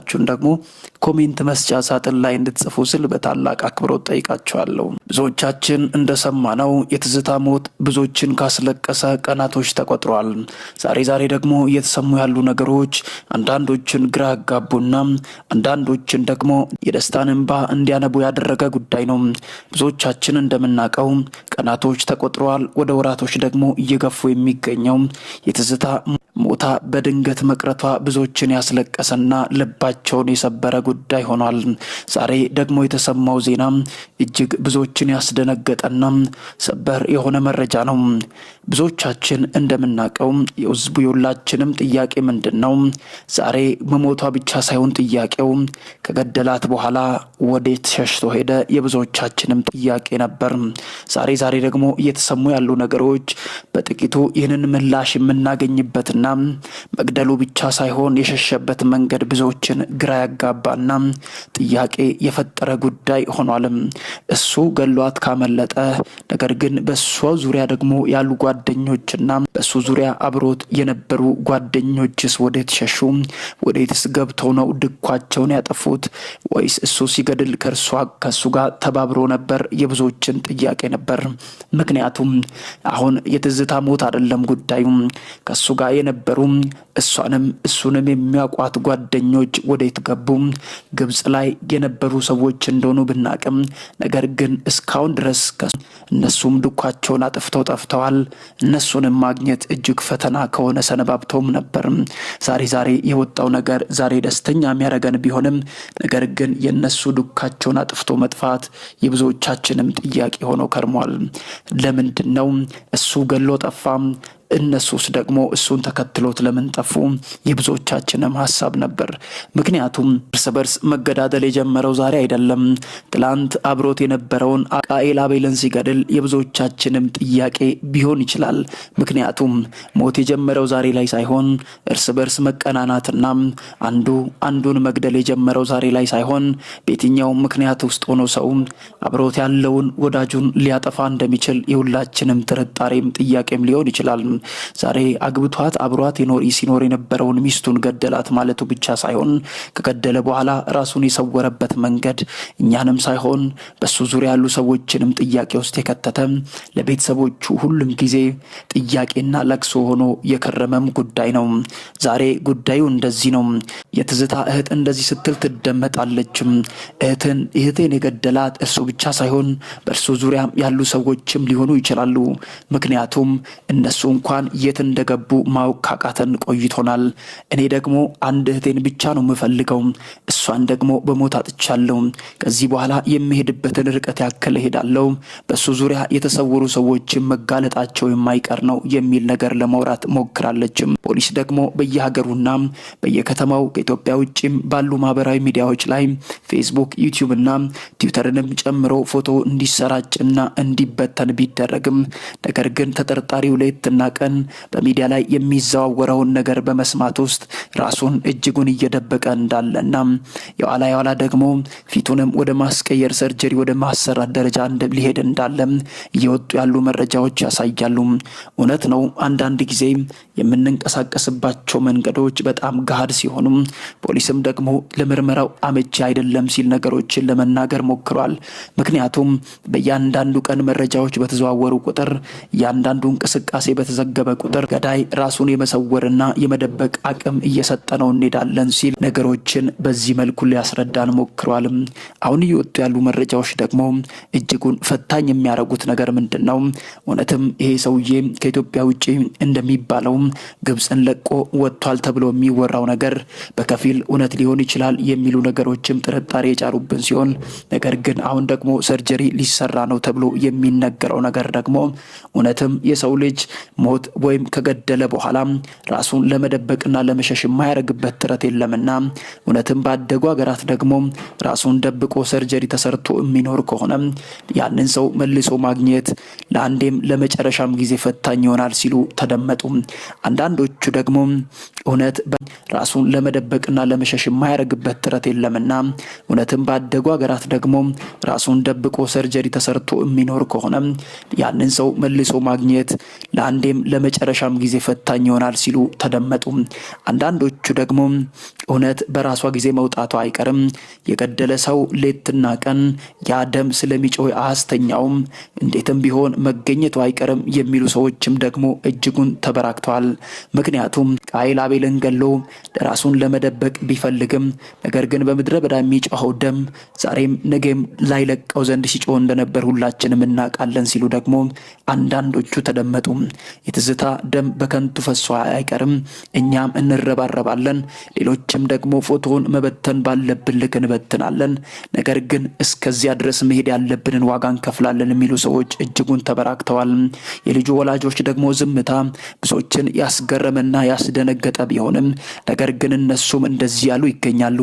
ሀሳባችሁን ደግሞ ኮሜንት መስጫ ሳጥን ላይ እንድትጽፉ ስል በታላቅ አክብሮት ጠይቃችኋለሁ። ብዙዎቻችን እንደሰማነው የትዝታ ሞት ብዙዎችን ካስለቀሰ ቀናቶች ተቆጥሯል። ዛሬ ደግሞ እየተሰሙ ያሉ ነገሮች አንዳንዶችን ግራ ያጋቡና አንዳንዶችን ደግሞ የደስታን እንባ እንዲያነቡ ያደረገ ጉዳይ ነው። ብዙዎቻችን እንደምናውቀው ቀናቶች ተቆጥረዋል፣ ወደ ወራቶች ደግሞ እየገፉ የሚገኘው የትዝታ ሞታ በድንገት መቅረቷ ብዙዎችን ያስለቀሰና ልባቸውን የሰበረ ጉዳይ ሆኗል። ዛሬ ደግሞ የተሰማው ዜና እጅግ ብዙዎችን ያስደነገጠና ሰበር የሆነ መረጃ ነው። ብዙዎቻችን እንደምናውቀው የህዝቡ የሁላችንም ጥያቄ ምንድነው? ዛሬ መሞቷ ብቻ ሳይሆን ጥያቄው ከገደላት በኋላ ወዴት ሸሽቶ ሄደ የብዙዎቻችንም ጥያቄ ነበር። ዛሬ ደግሞ እየተሰሙ ያሉ ነገሮች በጥቂቱ ይህንን ምላሽ የምናገኝበትና መግደሉ ብቻ ሳይሆን የሸሸበት መንገድ ብዙዎችን ግራ ያጋባና ጥያቄ የፈጠረ ጉዳይ ሆኗል። እሱ ገሏት ካመለጠ፣ ነገር ግን በሷ ዙሪያ ደግሞ ያሉ ጓደኞችና በሱ ዙሪያ አብሮት የነበሩ ጓደኞችስ ወዴት ሸሹ? ወዴትስ ገብተው ነው ድኳቸውን ያጠፉት? ወይስ እሱ ሲገድል ከሱ ጋር ተባብሮ ነበር? የብዙዎችን ጥያቄ ነበር። ምክንያቱም አሁን የትዝታ ሞት አይደለም ጉዳዩ። ከሱ ጋር የነበሩ እሱንም የሚያውቋት ጓደኞች ወዴት ገቡ? ግብጽ ላይ የነበሩ ሰዎች እንደሆኑ ብናቅም፣ ነገር ግን እስካሁን ድረስ እነሱም ድኳቸውን አጥፍተው ጠፍተዋል። እነሱንም ማግኘት እጅግ ፈተና ከሆነ ሰነባብተውም ነበር። ዛሬ የወጣው ነገር ዛሬ ደስተኛ የሚያደርገን ቢሆንም፣ ነገር ግን የነሱ ድኳቸውን አጥፍቶ መጥፋት የብዙዎቻችንም ጥያቄ ሆኖ ከርሟል። ለምንድን ነው እሱ ገሎ ጠፋ? እነሱስ ደግሞ እሱን ተከትሎት ለምን ጠፉ? የብዙዎቻችንም ሀሳብ ነበር። ምክንያቱም እርስ በርስ መገዳደል የጀመረው ዛሬ አይደለም። ትላንት አብሮት የነበረውን ቃኤል አቤልን ሲገድል የብዙዎቻችንም ጥያቄ ቢሆን ይችላል። ምክንያቱም ሞት የጀመረው ዛሬ ላይ ሳይሆን እርስ በርስ መቀናናትና አንዱ አንዱን መግደል የጀመረው ዛሬ ላይ ሳይሆን በየትኛው ምክንያት ውስጥ ሆኖ ሰው አብሮት ያለውን ወዳጁን ሊያጠፋ እንደሚችል የሁላችንም ጥርጣሬም ጥያቄም ሊሆን ይችላል። ዛሬ አግብቷት አብሯት ሲኖር የነበረውን ሚስቱን ገደላት ማለቱ ብቻ ሳይሆን ከገደለ በኋላ ራሱን የሰወረበት መንገድ እኛንም ሳይሆን በሱ ዙሪያ ያሉ ሰዎችንም ጥያቄ ውስጥ የከተተ፣ ለቤተሰቦቹ ሁሉም ጊዜ ጥያቄና ለቅሶ ሆኖ የከረመም ጉዳይ ነው። ዛሬ ጉዳዩ እንደዚህ ነው። የትዝታ እህት እንደዚህ ስትል ትደመጣለች። እህቴን የገደላት እርሱ ብቻ ሳይሆን በእርሱ ዙሪያ ያሉ ሰዎችም ሊሆኑ ይችላሉ። ምክንያቱም እነሱ እንኳን የት እንደገቡ ማወቅ ካቃተን ቆይቶናል። እኔ ደግሞ አንድ እህቴን ብቻ ነው የምፈልገው፣ እሷን ደግሞ በሞት አጥቻለሁ። ከዚህ በኋላ የሚሄድበትን ርቀት ያክል እሄዳለሁ። በሱ ዙሪያ የተሰወሩ ሰዎችን መጋለጣቸው የማይቀር ነው የሚል ነገር ለማውራት ሞክራለችም። ፖሊስ ደግሞ በየሀገሩና በየከተማው ከኢትዮጵያ ውጭም ባሉ ማህበራዊ ሚዲያዎች ላይ ፌስቡክ፣ ዩቲዩብ እና ትዊተርንም ጨምሮ ፎቶ እንዲሰራጭና እንዲበተን ቢደረግም፣ ነገር ግን ተጠርጣሪው ሌትና ቀን በሚዲያ ላይ የሚዘዋወረውን ነገር በመስማት ውስጥ ራሱን እጅጉን እየደበቀ እንዳለና የኋላ ደግሞ ፊቱንም ወደ ማስቀየር ሰርጀሪ ወደ ማሰራት ደረጃ ሊሄድ እንዳለ እየወጡ ያሉ መረጃዎች ያሳያሉ። እውነት ነው፣ አንዳንድ ጊዜ የምንንቀሳቀስባቸው መንገዶች በጣም ገሃድ ሲሆኑ ፖሊስም ደግሞ ለምርመራው አመቺ አይደለም ሲል ነገሮችን ለመናገር ሞክሯል። ምክንያቱም በእያንዳንዱ ቀን መረጃዎች በተዘዋወሩ ቁጥር፣ እያንዳንዱ እንቅስቃሴ በተዘገበ ቁጥር ገዳይ ራሱን የመሰወርና የመደበቅ አቅም እየሰጠነው እንሄዳለን ሲል ነገሮችን በዚህ መልኩ ሊያስረዳን ሞክሯል። አሁን እየወጡ ያሉ መረጃዎች ደግሞ እጅጉን ፈታኝ የሚያደርጉት ነገር ምንድነው? እውነትም ይሄ ሰውዬ ከኢትዮጵያ ውጪ እንደሚባለው ግብጽን ለቆ ወጥቷል ተብሎ የሚወራው ነገር በከፊል እውነት ሊሆን ይችላል የሚሉ ነገሮችም ጥርጣሬ የጫሩብን ሲሆን፣ ነገር ግን አሁን ደግሞ ሰርጀሪ ሊሰራ ነው ተብሎ የሚነገረው ነገር ደግሞ እውነትም የሰው ልጅ ሞት ወይም ከገደለ በኋላ ራሱን ለመደበቅና ለመሸሽ የማያደርግበት ጥረት የለምና፣ እውነትም ባደጉ ሀገራት ደግሞ ራሱን ደብቆ ሰርጀሪ ተሰርቶ የሚኖር ከሆነ ያንን ሰው መልሶ ማግኘት ለአንዴም ለመጨረሻም ጊዜ ፈታኝ ይሆናል ሲሉ ተደመጡ። አንዳንዶቹ ደግሞ እውነት ራሱን ለመደበቅና ለመሸሽ የማያደርግበት ጥረት የለምና እውነትም ባደጉ ሀገራት ደግሞ ራሱን ደብቆ ሰርጀሪ ተሰርቶ የሚኖር ከሆነ ያንን ሰው መልሶ ማግኘት ለአንዴም ለመጨረሻም ጊዜ ፈታኝ ይሆናል ሲሉ ተደመጡ። አንዳንዶቹ ደግሞ እውነት በራሷ ጊዜ መውጣቷ አይቀርም፣ የገደለ ሰው ሌትና ቀን ያ ደም ስለሚጮህ አያስተኛውም፣ እንዴትም ቢሆን መገኘቱ አይቀርም የሚሉ ሰዎችም ደግሞ እጅጉን ተበራክተዋል። ምክንያቱም ቃየል አቤልን ገሎ ራሱን ለመደበቅ ቢፈልግም ነገር ግን በምድረ በዳ የሚጮኸው ደም ዛሬም ነገም ላይለቀው ዘንድ ሲጮህ እንደነበር ሁላችንም እናውቃለን ሲሉ ደግሞ አንዳንዶቹ ተደመጡ። የትዝታ ደም በከንቱ ፈሶ አይቀርም፣ እኛም እንረባረባለን፣ ሌሎችም ደግሞ ፎቶውን መበተን ባለብን ልክ እንበትናለን፣ ነገር ግን እስከዚያ ድረስ መሄድ ያለብንን ዋጋ እንከፍላለን የሚሉ ሰዎች እጅጉን ተበራክተዋል። የልጁ ወላጆች ደግሞ ዝምታ ብዙዎችን ያስገረመና ያስደነገጠ ቢሆንም ነገር ግን እነሱም እንደዚህ ያሉ ይገኛሉ።